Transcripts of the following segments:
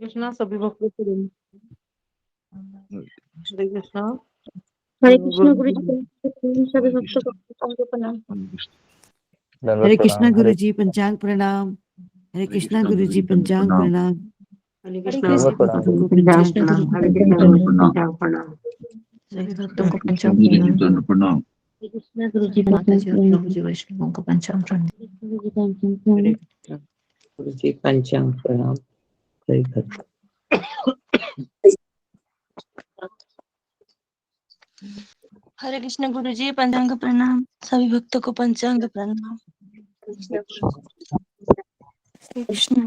कृष्णा सभी भक्तों को हरे कृष्णा। हरे कृष्णा गुरु जी सभी हरे भक्तों को प्रणाम। हरे कृष्णा गुरु जी पंचांग प्रणाम। हरे कृष्णा गुरु जी पंचांग प्रणाम। हरे हरे कृष्णा कृष्णा भक्तों को गुरु पंचांग जी प्रणाम। हरे कृष्णा गुरु जी पंचांग प्रणाम। सभी भक्तों को पंचांग प्रणाम। प्रणाम। हरे कृष्णा गुरु जी माता जी और प्रभु जी वैष्णवों को पंचांग प्रणाम। हरे कृष्णा गुरु जी पंचांग प्रणाम। जय गुरु। हरे कृष्णा गुरु जी पंचांग प्रणाम। सभी भक्तों को पंचांग प्रणाम। हरे कृष्णा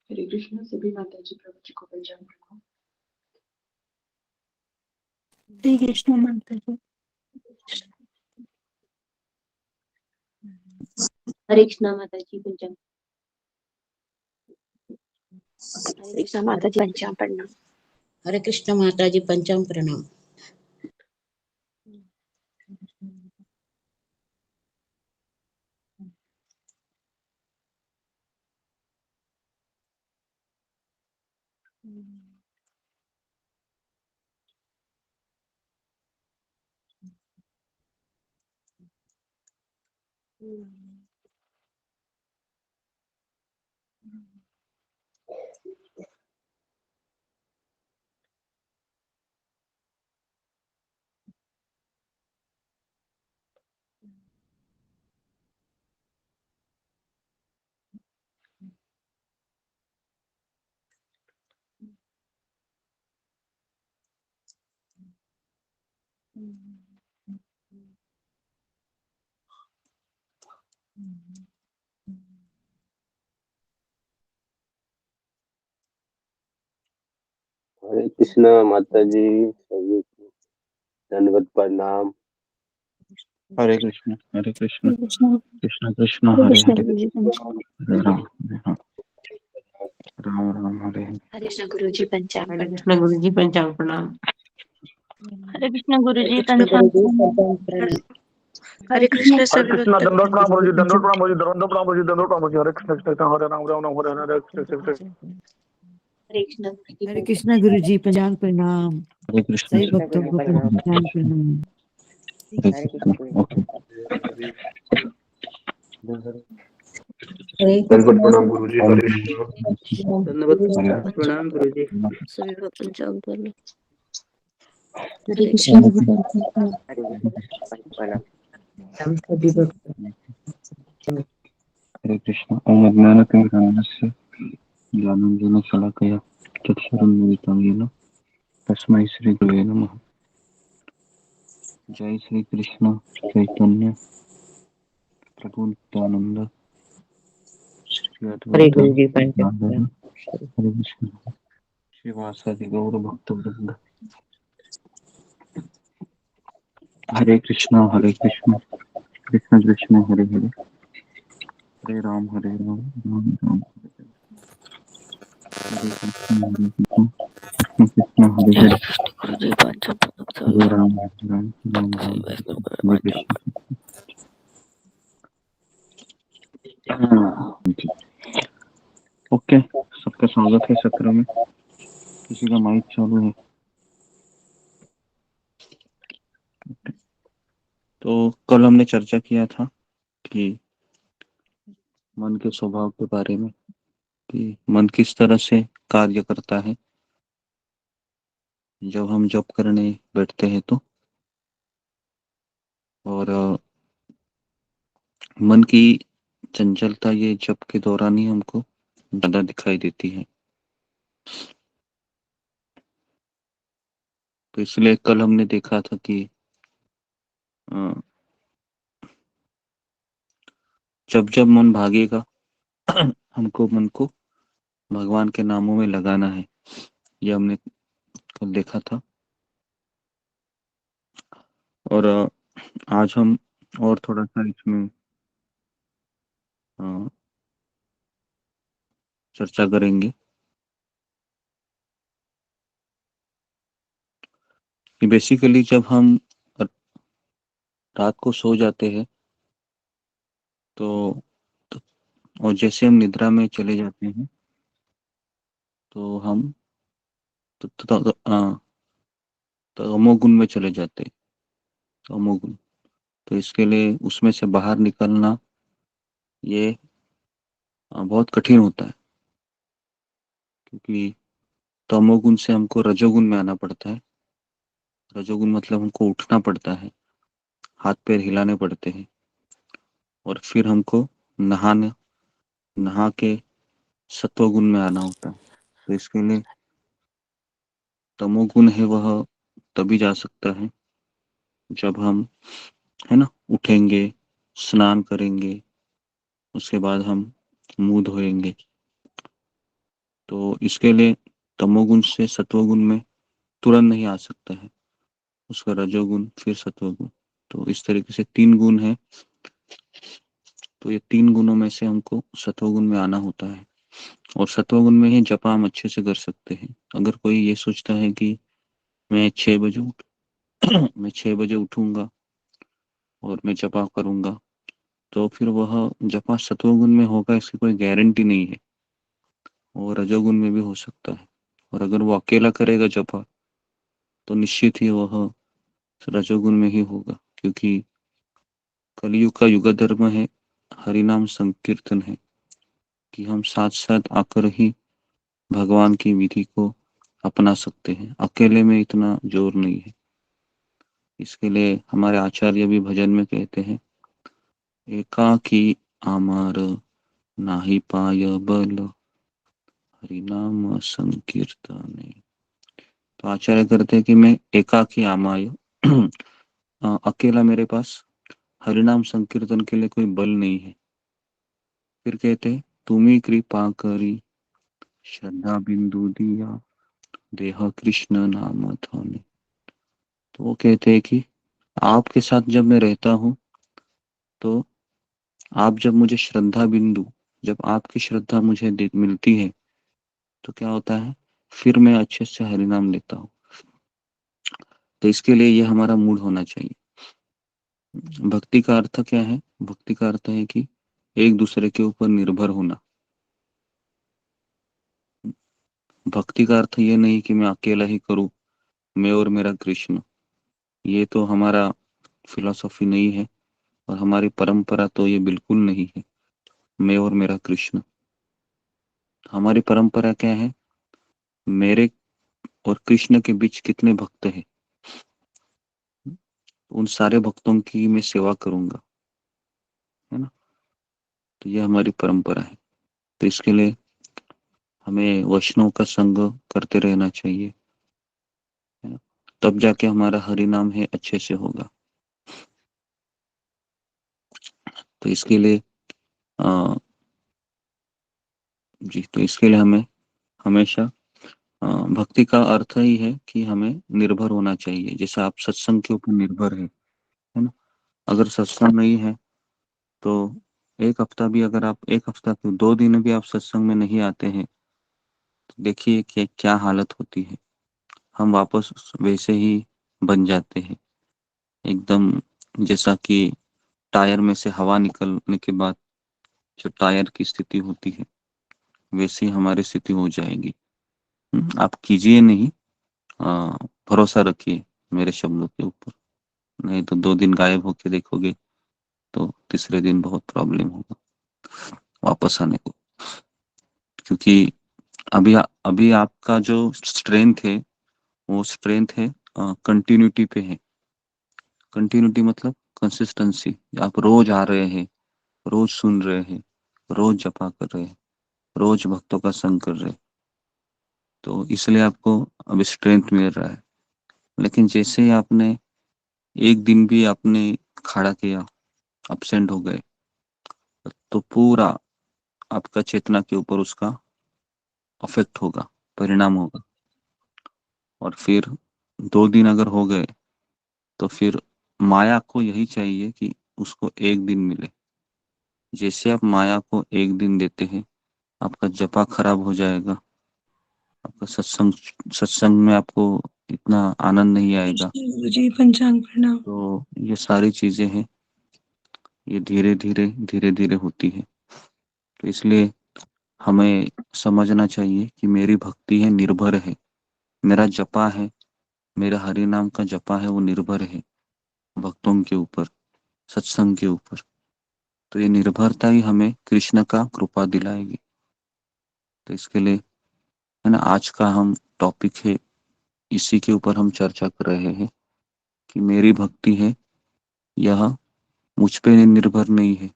हरे कृष्णा सभी माता जी प्रभु जी को पंचांग प्रणाम। हरे कृष्णा माता जी। हरे कृष्णा माता जी पंचांग। हरे कृष्णा माता जी पंचांग प्रणाम। हरे कृष्ण माता जी पंचांग प्रणाम। हरे कृष्णा माता जी सभी को दंडवत प्रणाम। हरे कृष्ण हरे कृष्णा कृष्ण कृष्ण हरे हरे कृष्णा हरे गुरु जी पंचांग। हरे राम राम राम हरे हरे। हरे कृष्णा गुरु जी पंचांग हरे प्रणाम। कृष्णा गुरु जी पंचांग प्रणाम। हरे कृष्णा गुरु हरे जी कृष्ण गुरु पंचांग जी प्रणाम। पंचांग प्रणाम। हरे कृष्णा हरे सभी कृष्णा भक्तों को दंडोत प्रणाम पंचांग गुरुजी, दंडोत प्रणाम। प्रणाम गुरुजी, दंडोत प्रणाम गुरुजी, दंडोत प्रणाम गुरुजी। हरे कृष्ण कृष्ण हरे राम राम राम हरे हरे कृष्ण कृष्ण। हरे कृष्णा गुरु जी हरे पंचांग कृष्णा गुरु जी पंचांग प्रणाम। हरे कृष्ण सभी हरे भक्तों को पंचांग प्रणाम। कृष्ण ओके। हरे दंडवत कृष्ण प्रणाम गुरु जी। ओम हरे कृष्णा। दंडवत हरे प्रणाम गुरु जी। सभी भक्त पंचांग प्रणाम। हरे हरे कृष्ण कृष्णा गुरु जी पंचांग हम सभी भक्त हरे कृष्ण। ओम अज्ञानतिमिरान्धस्य ज्ञानाञ्जनं शलाकया चक्षुरुन्मिलितं येन तस्मै श्री गुरवे नमः। जय श्री कृष्ण चैतन्य प्रभु नित्यानंद श्री हरे अद्वैत गुरु जी पंचांग गदाधर प्रणाम। हरे कृष्ण श्रीवासादि गौर भक्त वृंद। हरे कृष्ण कृष्ण कृष्ण हरे हरे हरे राम राम राम हरे कृष्ण कृष्ण हरे हरे गुरु जी पंचांग हरे प्रणाम। राम राम हरे कृष्ण। ओके, सबका स्वागत है सत्र में। किसी का माइक चालू है तो कल हमने चर्चा किया था कि मन के स्वभाव के बारे में, कि मन किस तरह से कार्य करता है जब हम जप करने बैठते हैं तो। और मन की चंचलता ये जप के दौरान ही हमको ज्यादा दिखाई देती है। तो इसलिए कल हमने देखा था कि अ, जब जब मन भागेगा हमको मन को भगवान के नामों में लगाना है। ये हमने कल देखा था। और आज हम और थोड़ा सा इसमें अ, चर्चा करेंगे कि बेसिकली जब हम रात को सो जाते हैं तो, और जैसे हम निद्रा में चले जाते हैं तो हम तमोगुण में चले जाते हैं। तमोगुण, तो इसके लिए उसमें से बाहर निकलना ये बहुत कठिन होता है, क्योंकि तमोगुण से हमको रजोगुण में आना पड़ता है। रजोगुण मतलब हमको उठना पड़ता है, हाथ पैर हिलाने पड़ते हैं, और फिर हमको नहाने नहा के सत्वगुण में आना होता है। तो इसके लिए तमोगुण है वह तभी जा सकता है जब हम, है ना, उठेंगे, स्नान करेंगे, उसके बाद हम मुंह धोएंगे। तो इसके लिए तमोगुण से सत्वगुण में तुरंत नहीं आ सकता है, उसका रजोगुण फिर सत्वगुण। तो इस तरीके से 3 गुण है। तो ये 3 गुणों में से हमको सत्वगुण में आना होता है, और सत्वगुण में ही जप हम अच्छे से कर सकते हैं। अगर कोई ये सोचता है कि मैं 6 बजे उठ मैं 6 बजे उठूंगा और मैं जपा करूंगा, तो फिर वह जपा सत्वगुण में होगा इसकी कोई गारंटी नहीं है। वो रजोगुण में भी हो सकता है। और अगर वो अकेला करेगा जपा तो निश्चित ही वह रजोगुण में ही होगा, क्योंकि कलयुग का युग धर्म है, हरिनाम संकीर्तन है, कि हम साथ साथ आकर ही भगवान की विधि को अपना सकते हैं। अकेले में इतना जोर नहीं है। इसके लिए हमारे आचार्य भी भजन में कहते हैं, एकाकी आमार नाही पाय बल हरिनाम संकीर्तने। तो आचार्य करते हैं कि मैं एकाकी आमाय अकेला मेरे पास हरिनाम संकीर्तन के लिए कोई बल नहीं है। फिर कहते हैं, तुम्ही कृपा करी श्रद्धा बिंदु दिया देह कृष्ण नाम धने। तो वो कहते हैं कि आपके साथ जब मैं रहता हूँ तो आप जब मुझे श्रद्धा बिंदु, जब आपकी श्रद्धा मुझे मिलती है तो क्या होता है, फिर मैं अच्छे से हरिनाम लेता हूँ। तो इसके लिए ये हमारा मूड होना चाहिए। भक्ति का अर्थ क्या है? भक्ति का अर्थ है कि एक दूसरे के ऊपर निर्भर होना। भक्ति का अर्थ ये नहीं कि मैं अकेला ही करूं, मैं और मेरा कृष्ण। ये तो हमारा फिलॉसफी नहीं है, और हमारी परंपरा तो ये बिल्कुल नहीं है, मैं और मेरा कृष्ण। हमारी परंपरा क्या है? मेरे और कृष्ण के बीच कितने भक्त हैं, उन सारे भक्तों की मैं सेवा करूंगा, है ना। तो ये हमारी परंपरा है। तो इसके लिए हमें वैष्णव का संग करते रहना चाहिए, है ना। तब जाके हमारा हरि नाम है अच्छे से होगा। तो इसके लिए आ, जी, तो इसके लिए हमें हमेशा भक्ति का अर्थ ही है कि हमें निर्भर होना चाहिए, जैसे आप सत्संग के ऊपर निर्भर है ना। अगर सत्संग नहीं है तो एक हफ्ता भी, अगर आप एक हफ्ता क्यों 2 दिन भी आप सत्संग में नहीं आते हैं तो देखिए कि क्या हालत होती है। हम वापस वैसे ही बन जाते हैं, एकदम जैसा कि टायर में से हवा निकलने के बाद जो टायर की स्थिति होती है, वैसी हमारी स्थिति हो जाएगी। आप कीजिए नहीं, आ, भरोसा रखिए मेरे शब्दों के ऊपर। नहीं तो 2 दिन गायब होके देखोगे तो तीसरे दिन बहुत प्रॉब्लम होगा वापस आने को। क्योंकि अभी अभी आपका जो स्ट्रेंथ है वो स्ट्रेंथ है कंटिन्यूटी पे है। कंटिन्यूटी मतलब कंसिस्टेंसी। आप रोज आ रहे हैं, रोज सुन रहे हैं, रोज जपा कर रहे हैं, रोज भक्तों का संग कर रहे, तो इसलिए आपको अब स्ट्रेंथ मिल रहा है। लेकिन जैसे ही आपने एक दिन भी आपने खड़ा किया, अब्सेंट हो गए, तो पूरा आपका चेतना के ऊपर उसका अफेक्ट होगा, परिणाम होगा। और फिर 2 दिन अगर हो गए, तो फिर माया को यही चाहिए कि उसको एक दिन मिले। जैसे आप माया को एक दिन देते हैं, आपका जपा खराब हो जाएगा, आपका सत्संग सत्संग में आपको इतना आनंद नहीं आएगा। कृष्ण गुरु जी पंचांग प्रणाम। तो ये सारी चीजें हैं, ये धीरे धीरे धीरे धीरे होती है। तो इसलिए हमें समझना चाहिए कि मेरी भक्ति है, निर्भर है, मेरा जपा है, मेरा हरि नाम का जपा है, वो निर्भर है भक्तों के ऊपर, सत्संग के ऊपर। तो ये निर्भरता ही हमें कृष्ण का कृपा दिलाएगी। तो इसके लिए, है ना, आज का हम टॉपिक है, इसी के ऊपर हम चर्चा कर रहे हैं कि मेरी भक्ति है, यह मुझ पे निर्भर नहीं है।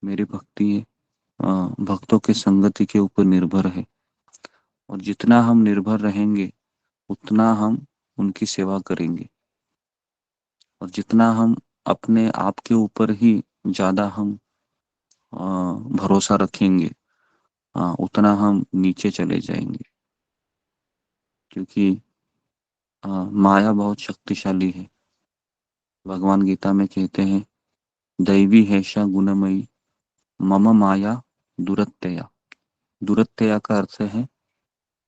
मेरी भक्ति है भक्तों के संगति के ऊपर निर्भर है। और जितना हम निर्भर रहेंगे, उतना हम उनकी सेवा करेंगे। और जितना हम अपने आप के ऊपर ही ज्यादा हम भरोसा रखेंगे, उतना हम नीचे चले जाएंगे। क्योंकि माया बहुत शक्तिशाली है। भगवान गीता में कहते हैं, दैवी हैषा गुणमयी मम माया दुरत्यया। दुरत्यया का अर्थ है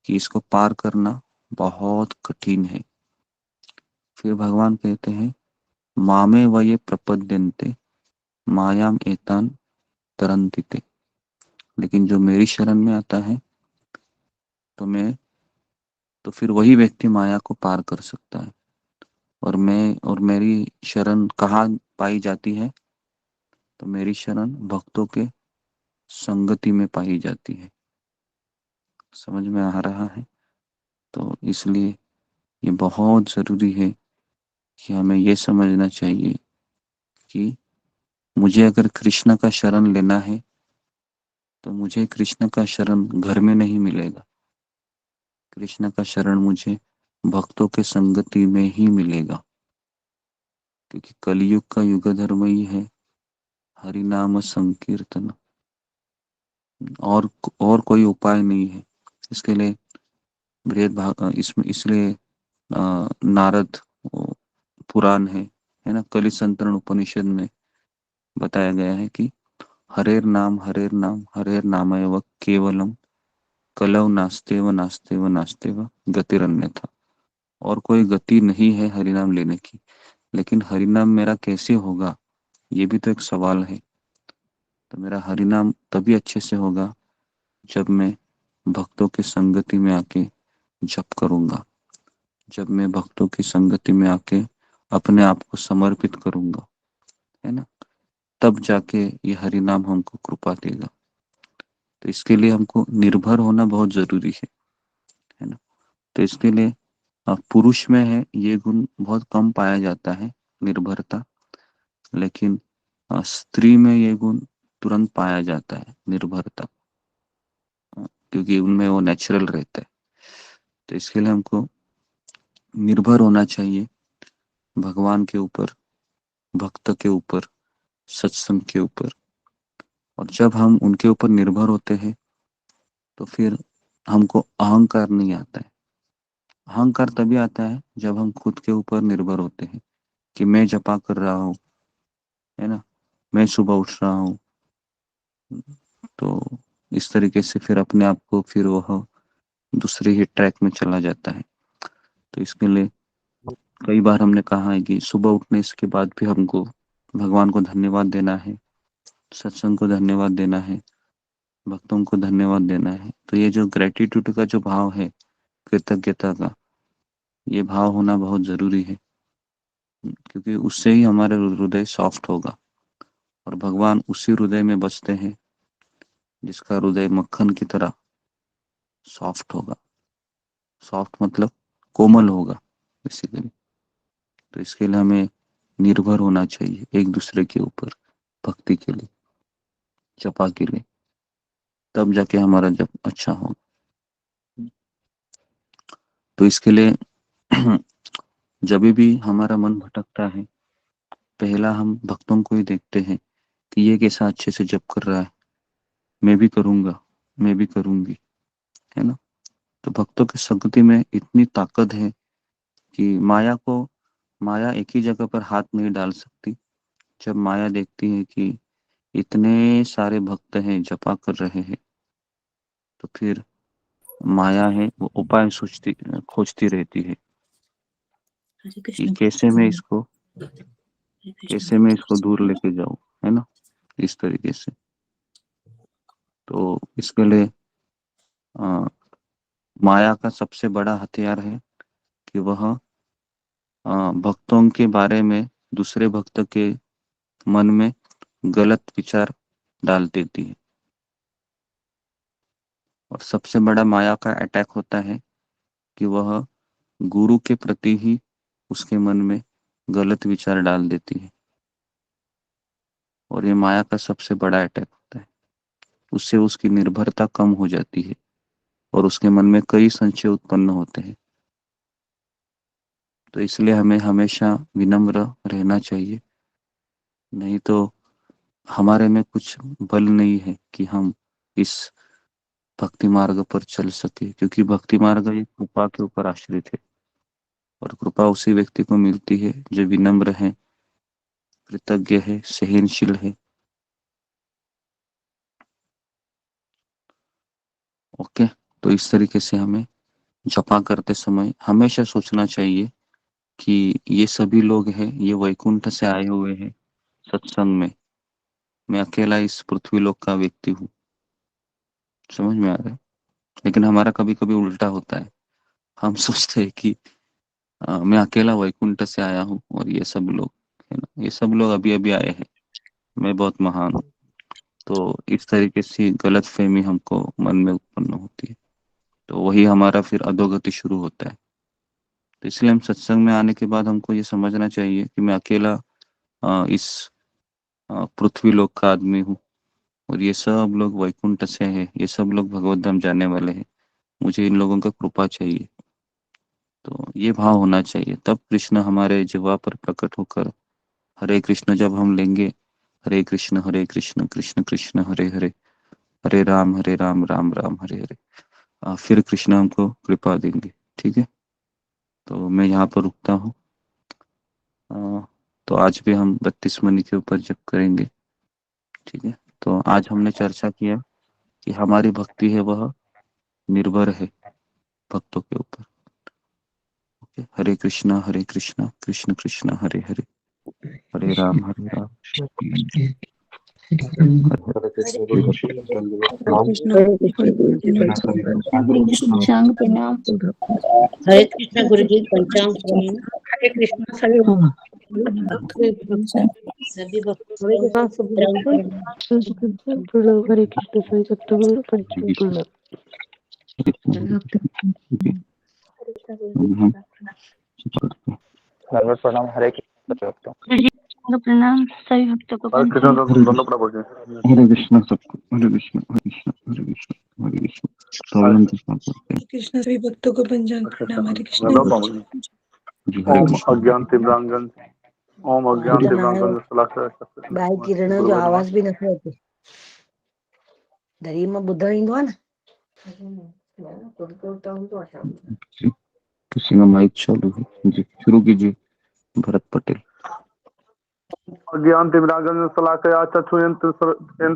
कि इसको पार करना बहुत कठिन है। फिर भगवान कहते हैं, मामे वये प्रपद्यन्ते मायाम एतान तरन्तिते। लेकिन जो मेरी शरण में आता है, तो फिर वही व्यक्ति माया को पार कर सकता है। और मेरी शरण कहाँ पाई जाती है? तो मेरी शरण भक्तों के संगति में पाई जाती है। समझ में आ रहा है? तो इसलिए ये बहुत जरूरी है कि हमें ये समझना चाहिए कि मुझे अगर कृष्ण का शरण लेना है, तो मुझे कृष्ण का शरण घर में नहीं मिलेगा। कृष्ण का शरण मुझे भक्तों के संगति में ही मिलेगा। क्योंकि कलयुग का युग धर्म ही है हरि नाम संकीर्तन। और कोई उपाय नहीं है। इसके लिए बृहद भाग इसमें इसलिए नारद पुराण है ना, कलि संतरण उपनिषद में बताया गया है कि हरेर नाम हरेर नामैव केवलम कलौ नास्तेव नास्तेव नास्तेव गतिरन्यथा। और कोई गति नहीं है हरिनाम लेने की। लेकिन हरिनाम मेरा कैसे होगा, ये भी तो एक सवाल है। तो मेरा हरिनाम तभी अच्छे से होगा जब मैं भक्तों की संगति में आके जप करूंगा, जब मैं भक्तों की संगति में आके अपने आप को समर्पित करूंगा, है ना, तब जाके ये हरिनाम हमको कृपा देगा। तो इसके लिए हमको निर्भर होना बहुत जरूरी है ना। तो इसके लिए पुरुष में है ये गुण बहुत कम पाया जाता है, निर्भरता। लेकिन स्त्री में ये गुण तुरंत पाया जाता है, निर्भरता, क्योंकि उनमें वो नेचुरल रहता है। तो इसके लिए हमको निर्भर होना चाहिए भगवान के ऊपर, भक्त के ऊपर, सत्संग के ऊपर। और जब हम उनके ऊपर निर्भर होते हैं, तो फिर हमको अहंकार नहीं आता है। अहंकार तभी आता है जब हम खुद के ऊपर निर्भर होते हैं कि मैं जपा कर रहा हूँ, है ना, मैं सुबह उठ रहा हूँ। तो इस तरीके से फिर अपने आप को फिर वह दूसरे ही ट्रैक में चला जाता है। तो इसके लिए कई बार हमने कहा है कि सुबह उठने के बाद भी हमको भगवान को धन्यवाद देना है, सत्संग को धन्यवाद देना है, भक्तों को धन्यवाद देना है। तो ये जो ग्रेटिट्यूड का जो भाव है, कृतज्ञता का, ये भाव होना बहुत जरूरी है। क्योंकि उससे ही हमारा हृदय सॉफ्ट होगा। और भगवान उसी हृदय में बसते हैं जिसका हृदय मक्खन की तरह सॉफ्ट होगा। सॉफ्ट मतलब कोमल होगा बेसिकली। तो इसके लिए हमें निर्भर होना चाहिए एक दूसरे के ऊपर, भक्ति के लिए, जपा के लिए। तब जाके हमारा जप अच्छा होगा। तो इसके लिए जब भी हमारा मन भटकता है, पहला हम भक्तों को ही देखते हैं कि ये कैसा अच्छे से जप कर रहा है, मैं भी करूंगा, मैं भी करूंगी, है ना। तो भक्तों की संगति में इतनी ताकत है कि माया एक ही जगह पर हाथ नहीं डाल सकती। जब माया देखती है कि इतने सारे भक्त हैं, जपा कर रहे हैं, तो फिर माया है वो उपाय खोजती रहती है हरे कि कृष्ण कैसे मैं इसको दूर लेके जाऊं, है ना, इस तरीके से। तो इसके लिए माया का सबसे बड़ा हथियार है कि वह भक्तों के बारे में दूसरे भक्त के मन में गलत विचार डाल देती है। और सबसे बड़ा माया का अटैक होता है कि वह गुरु के प्रति ही उसके मन में गलत विचार डाल देती है। और ये माया का सबसे बड़ा अटैक होता है। उससे उसकी निर्भरता कम हो जाती है और उसके मन में कई संशय उत्पन्न होते हैं। तो इसलिए हमें हमेशा विनम्र रहना चाहिए, नहीं तो हमारे में कुछ बल नहीं है कि हम इस भक्ति मार्ग पर चल सके, क्योंकि भक्ति मार्ग एक कृपा के ऊपर आश्रित है और कृपा उसी व्यक्ति को मिलती है जो विनम्र है, कृतज्ञ है, सहनशील है। ओके, तो इस तरीके से हमें जपा करते समय हमेशा सोचना चाहिए कि ये सभी लोग हैं, ये वैकुंठ से आए हुए हैं सत्संग में, मैं अकेला इस पृथ्वी लोक का व्यक्ति हूँ। समझ में आ रहा है। लेकिन हमारा कभी कभी उल्टा होता है, हम सोचते हैं कि मैं अकेला वैकुंठ से आया हूँ और ये सब लोग, है ना, ये सब लोग अभी अभी आए हैं, मैं बहुत महान हूँ। तो इस तरीके से गलत फहमी हमको मन में उत्पन्न होती है, तो वही हमारा फिर अधोगति शुरू होता है। तो इसलिए हम सत्संग में आने के बाद हमको ये समझना चाहिए कि मैं अकेला इस पृथ्वी लोक का आदमी हूँ और ये सब लोग वैकुंठ से हैं, ये सब लोग भगवत धाम जाने वाले हैं, मुझे इन लोगों का कृपा चाहिए। तो ये भाव होना चाहिए, तब कृष्ण हमारे जीवा पर प्रकट होकर हरे कृष्ण जब हम लेंगे, हरे कृष्ण कृष्ण कृष्ण हरे हरे, हरे राम राम राम हरे हरे, फिर कृष्ण हमको कृपा देंगे। ठीक है, तो मैं यहाँ पर रुकता हूँ। तो आज भी हम 32 मनी के ऊपर जप करेंगे। ठीक है, तो आज हमने चर्चा किया कि हमारी भक्ति है वह निर्भर है भक्तों के ऊपर। ओके, हरे कृष्णा कृष्ण कृष्ण हरे हरे, हरे राम हरे कृष्ण गुरु जी दंडवत प्रणाम। हरे कृष्ण गुरु जी पंचांग प्रणाम। हरे कृष्ण गुरु जी पंचांग प्रणाम। हरे कृष्ण सभी सभी हरे भक्तों कृष्ण को सभी परम भक्तों प्रणाम। हरे कृष्ण सभी सत्तगुरु पंचांग प्रणाम। दंडवत प्रणाम। हरे कृष्ण प्रणाम सभी भक्तों को हरे कृष्ण पंचांग दोनों प्रभु जी। हरे कृष्ण सबको, हरे कृष्ण हरे कृष्ण हरे कृष्ण हरे कृष्ण। तो हम के साथ करते हैं कृष्ण सभी भक्तों को पंचांग प्रणाम। हरे कृष्ण धन्यवाद प्रभु जी। जी। हरे ओम कृष्ण। अज्ञान तिम्रांगन, ओम अज्ञान तिम्रांगन भाई किरण जो आवाज भी नथी अचे दरी में ॿुधण ईंदो आहे न। जी, किसी का माइक चालू है जी, शुरू कीजिए भरत पटेल। अज्ञान तिम्रांगन सलाकया चक्षुयंत्र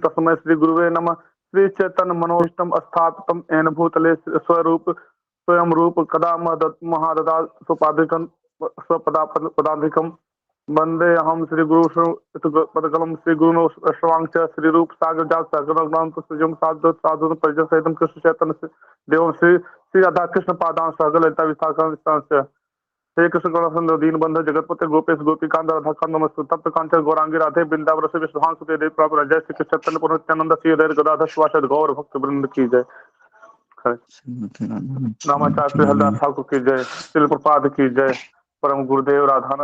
तस्मै श्री गुरुवे नमः। श्री चैतन्य मनोष्टम स्थापितम येन भूतले स्वयं रूप कदा महाददा स्वपादिकं स्वपदाधिकं वंदे अहम श्री गुरु पदकलम श्री गुरु श्रवांच श्री रूप सागर जात सागर सृजम साधु साधु परिजन सहितम कृष्ण चैतन्य देवम श्री श्री राधा कृष्ण पादान सागर ललिता विशाखा हे कृष्ण करुणासिंधु दीनबंधु जगतपते गोपेश गोपीकांत राधाकांत नमस्ते तप्त कांचन गौरांगी राधे वृंदावन से विश्वास सुते देव प्रभु जय श्री कृष्ण चैतन्य पुरुष नित्यानंद श्री हृदय गदाधर शिवासादि गौर भक्त वृंद की जय। रामाचार्य हरदास ठाकुर की जय, शिल प्रपाद की जय, परम गुरुदेव राधा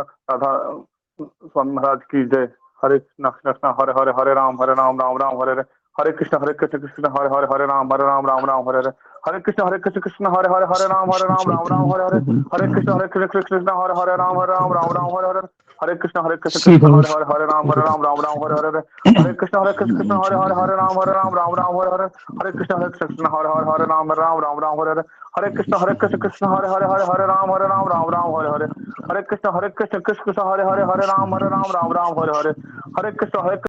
स्वामी महाराज की जय। हरे कृष्ण कृष्ण हरे हरे, हरे राम राम राम हरे हरे, हरे कृष्ण कृष्ण हरे हरे हरे राम राम राम हरे हरे हरे कृष्ण कृष्ण हरे हरे राम राम हरे हरे हरे कृष्ण कृष्ण हरे हरे राम राम हरे हरे हरे कृष्ण कृष्ण हरे हरे राम राम हरे हरे हरे कृष्ण कृष्ण हरे हरे राम राम हरे हरे हरे कृष्ण कृष्ण हरे हरे राम राम हरे हरे हरे कृष्ण कृष्ण हरे हरे राम राम हरे हरे हरे कृष्ण कृष्ण हरे हरे राम राम हरे हरे हरे कृष्ण